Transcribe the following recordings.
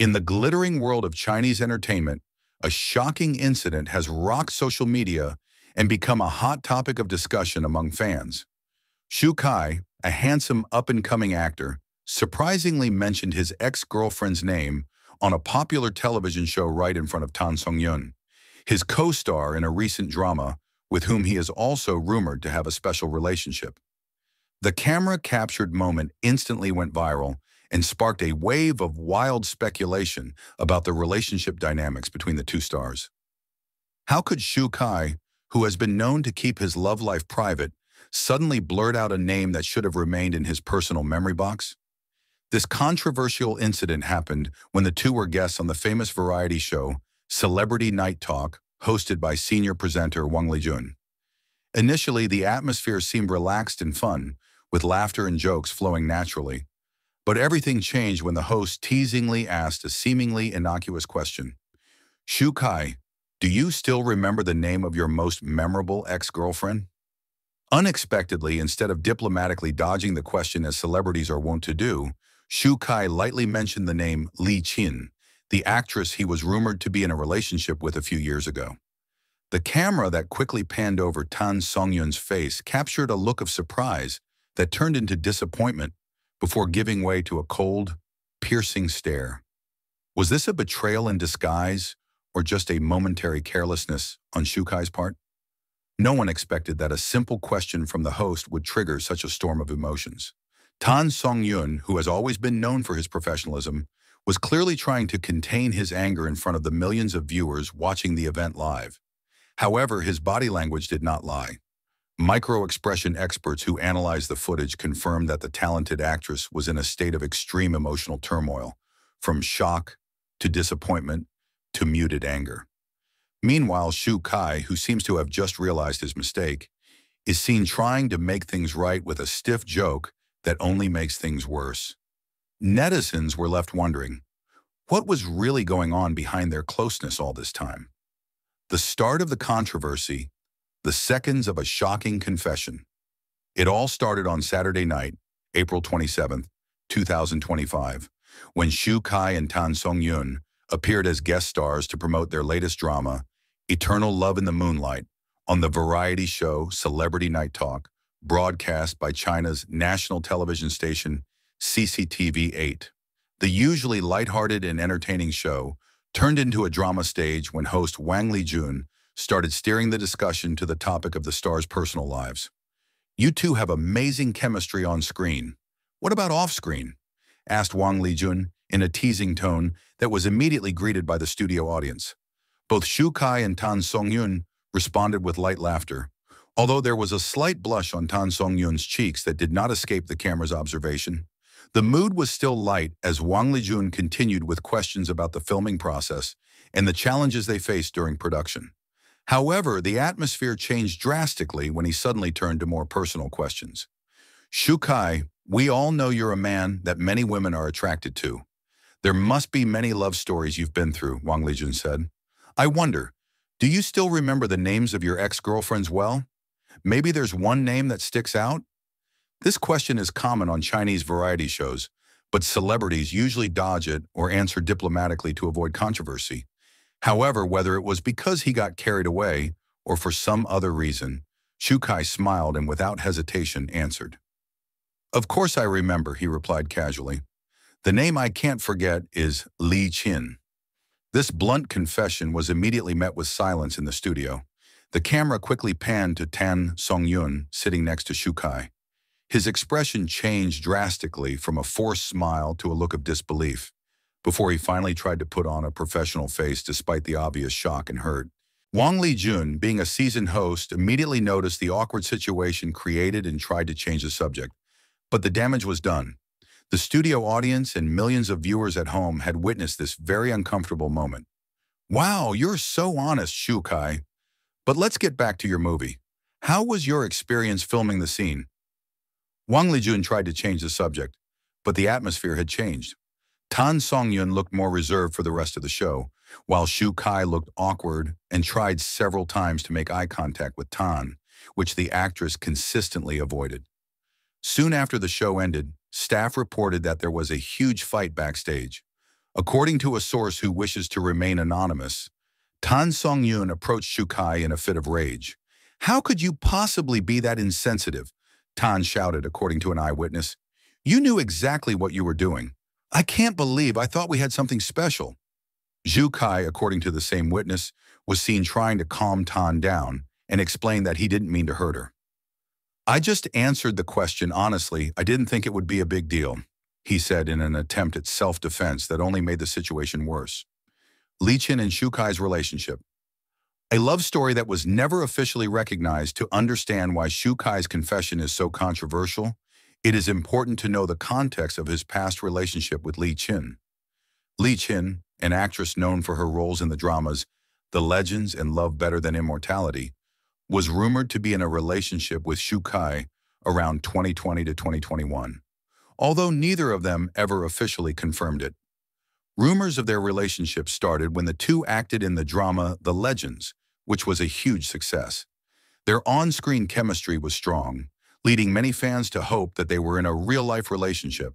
In the glittering world of Chinese entertainment, a shocking incident has rocked social media and become a hot topic of discussion among fans. Shu Kai, a handsome up-and-coming actor, surprisingly mentioned his ex-girlfriend's name on a popular television show right in front of Tan Songyun, his co-star in a recent drama with whom he is also rumored to have a special relationship. The camera-captured moment instantly went viral and sparked a wave of wild speculation about the relationship dynamics between the two stars. How could Shu Kai, who has been known to keep his love life private, suddenly blurt out a name that should have remained in his personal memory box? This controversial incident happened when the two were guests on the famous variety show Celebrity Night Talk, hosted by senior presenter Wang Lijun. Initially, the atmosphere seemed relaxed and fun, with laughter and jokes flowing naturally. But everything changed when the host teasingly asked a seemingly innocuous question. "Shu Kai, do you still remember the name of your most memorable ex-girlfriend?" Unexpectedly, instead of diplomatically dodging the question as celebrities are wont to do, Shu Kai lightly mentioned the name Li Qin, the actress he was rumored to be in a relationship with a few years ago. The camera that quickly panned over Tan Songyun's face captured a look of surprise that turned into disappointment before giving way to a cold, piercing stare. Was this a betrayal in disguise or just a momentary carelessness on Shu Kai's part? No one expected that a simple question from the host would trigger such a storm of emotions. Tan Songyun, who has always been known for his professionalism, was clearly trying to contain his anger in front of the millions of viewers watching the event live. However, his body language did not lie. Micro-expression experts who analyzed the footage confirmed that the talented actress was in a state of extreme emotional turmoil, from shock to disappointment to muted anger. Meanwhile, Shu Kai, who seems to have just realized his mistake, is seen trying to make things right with a stiff joke that only makes things worse. Netizens were left wondering, what was really going on behind their closeness all this time? The start of the controversy, the seconds of a shocking confession. It all started on Saturday night, April 27, 2025, when Shu Kai and Tan Songyun appeared as guest stars to promote their latest drama, Eternal Love in the Moonlight, on the variety show Celebrity Night Talk, broadcast by China's national television station CCTV-8. The usually lighthearted and entertaining show turned into a drama stage when host Wang Lijun started steering the discussion to the topic of the stars' personal lives. "You two have amazing chemistry on screen. What about off-screen?" asked Wang Lijun in a teasing tone that was immediately greeted by the studio audience. Both Shu Kai and Tan Songyun responded with light laughter, although there was a slight blush on Tan Songyun's cheeks that did not escape the camera's observation. The mood was still light as Wang Lijun continued with questions about the filming process and the challenges they faced during production. However, the atmosphere changed drastically when he suddenly turned to more personal questions. "Shu Kai, we all know you're a man that many women are attracted to. There must be many love stories you've been through," Wang Lijun said. "I wonder, do you still remember the names of your ex-girlfriends well? Maybe there's one name that sticks out?" This question is common on Chinese variety shows, but celebrities usually dodge it or answer diplomatically to avoid controversy. However, whether it was because he got carried away or for some other reason, Shu Kai smiled and without hesitation answered. "Of course I remember," he replied casually. "The name I can't forget is Li Qin." This blunt confession was immediately met with silence in the studio. The camera quickly panned to Tan Songyun sitting next to Shu Kai. His expression changed drastically from a forced smile to a look of disbelief, before he finally tried to put on a professional face despite the obvious shock and hurt. Wang Lijun, being a seasoned host, immediately noticed the awkward situation created and tried to change the subject. But the damage was done. The studio audience and millions of viewers at home had witnessed this very uncomfortable moment. "Wow, you're so honest, Shu Kai. But let's get back to your movie. How was your experience filming the scene?" Wang Lijun tried to change the subject, but the atmosphere had changed. Tan Songyun looked more reserved for the rest of the show, while Shu Kai looked awkward and tried several times to make eye contact with Tan, which the actress consistently avoided. Soon after the show ended, staff reported that there was a huge fight backstage. According to a source who wishes to remain anonymous, Tan Songyun approached Shu Kai in a fit of rage. "How could you possibly be that insensitive?" Tan shouted, according to an eyewitness. "You knew exactly what you were doing. I can't believe I thought we had something special." Zhu Kai, according to the same witness, was seen trying to calm Tan down and explain that he didn't mean to hurt her. "I just answered the question honestly. I didn't think it would be a big deal," he said in an attempt at self-defense that only made the situation worse. Li Qin and Shu Kai's relationship. A love story that was never officially recognized. To understand why Shu Kai's confession is so controversial, it is important to know the context of his past relationship with Li Qin. Li Qin, an actress known for her roles in the dramas The Legends and Love Better Than Immortality, was rumored to be in a relationship with Shu Kai around 2020 to 2021, although neither of them ever officially confirmed it. Rumors of their relationship started when the two acted in the drama The Legends, which was a huge success. Their on-screen chemistry was strong, leading many fans to hope that they were in a real-life relationship.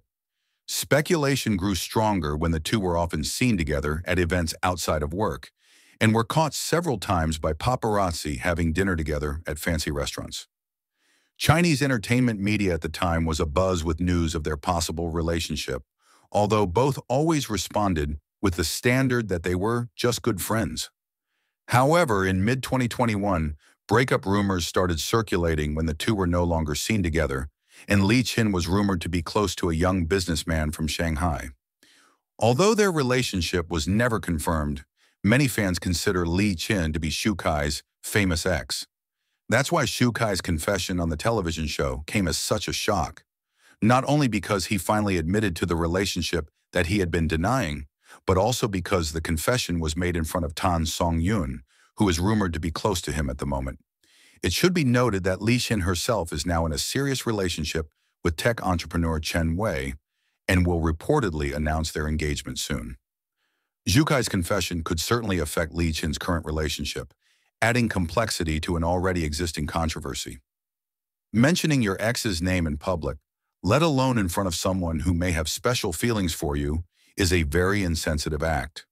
Speculation grew stronger when the two were often seen together at events outside of work, and were caught several times by paparazzi having dinner together at fancy restaurants. Chinese entertainment media at the time was abuzz with news of their possible relationship, although both always responded with the standard that they were just good friends. However, in mid-2021, breakup rumors started circulating when the two were no longer seen together, and Li Qin was rumored to be close to a young businessman from Shanghai. Although their relationship was never confirmed, many fans consider Li Qin to be Shu Kai's famous ex. That's why Shu Kai's confession on the television show came as such a shock, not only because he finally admitted to the relationship that he had been denying, but also because the confession was made in front of Tan Songyun, who is rumored to be close to him at the moment. It should be noted that Li Qin herself is now in a serious relationship with tech entrepreneur Chen Wei and will reportedly announce their engagement soon. Zhu Kai's confession could certainly affect Li Qin's current relationship, adding complexity to an already existing controversy. Mentioning your ex's name in public, let alone in front of someone who may have special feelings for you, is a very insensitive act,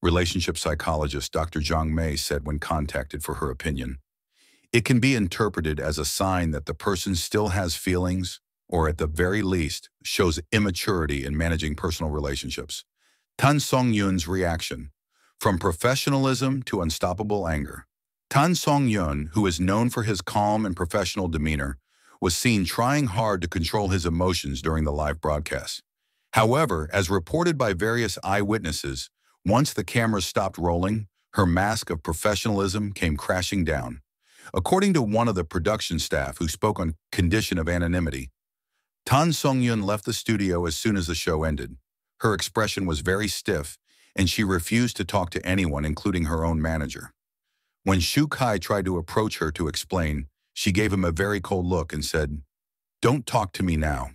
relationship psychologist Dr. Zhang Mei said when contacted for her opinion. It can be interpreted as a sign that the person still has feelings, or at the very least, shows immaturity in managing personal relationships. Tan Songyun's reaction. From professionalism to unstoppable anger. Tan Songyun, who is known for his calm and professional demeanor, was seen trying hard to control his emotions during the live broadcast. However, as reported by various eyewitnesses, once the cameras stopped rolling, her mask of professionalism came crashing down. According to one of the production staff who spoke on condition of anonymity, Tan Songyun left the studio as soon as the show ended. Her expression was very stiff, and she refused to talk to anyone, including her own manager. When Shu Kai tried to approach her to explain, she gave him a very cold look and said, "Don't talk to me now."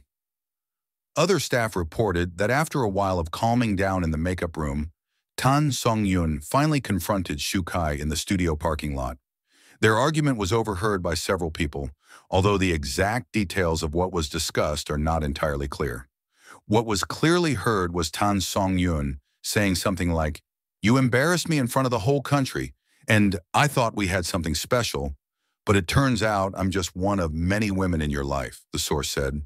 Other staff reported that after a while of calming down in the makeup room, Tan Songyun finally confronted Shu Kai in the studio parking lot. Their argument was overheard by several people, although the exact details of what was discussed are not entirely clear. What was clearly heard was Tan Songyun saying something like, "You embarrassed me in front of the whole country, and I thought we had something special, but it turns out I'm just one of many women in your life," the source said.